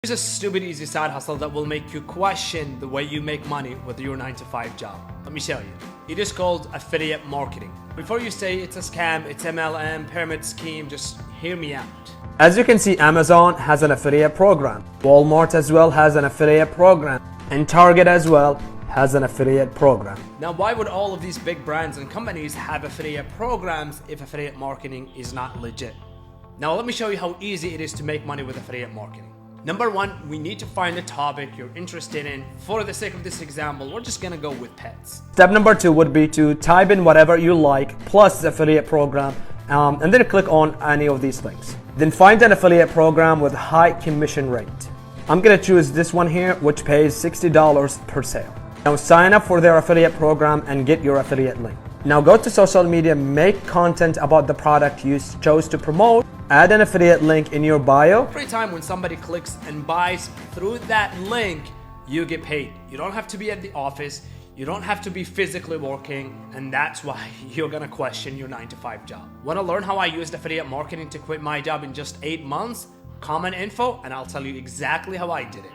Here's a stupid easy side hustle that will make you question the way you make money with your 9-to-5 job. Let me show you. It is called affiliate marketing. Before you say it's a scam, it's MLM, pyramid scheme, just hear me out. As you can see, Amazon has an affiliate program. Walmart as well has an affiliate program. And Target as well has an affiliate program. Now, why would all of these big brands and companies have affiliate programs if affiliate marketing is not legit? Now, let me show you how easy it is to make money with affiliate marketing. Number one, we need to find a topic you're interested in. For the sake of this example, we're just gonna go with pets. Step number 2 would be to type in whatever you like plus the affiliate program and then click on any of these links. Then find an affiliate program with high commission rate. I'm gonna choose this one here, which pays $60 per sale. Now sign up for their affiliate program and get your affiliate link. Now go to social media, make content about the product you chose to promote, add an affiliate link in your bio. Every time when somebody clicks and buys through that link, you get paid. You don't have to be at the office, you don't have to be physically working, and that's why you're gonna question your 9-to-5 job. Wanna learn how I used affiliate marketing to quit my job in just 8 months? Comment info and I'll tell you exactly how I did it.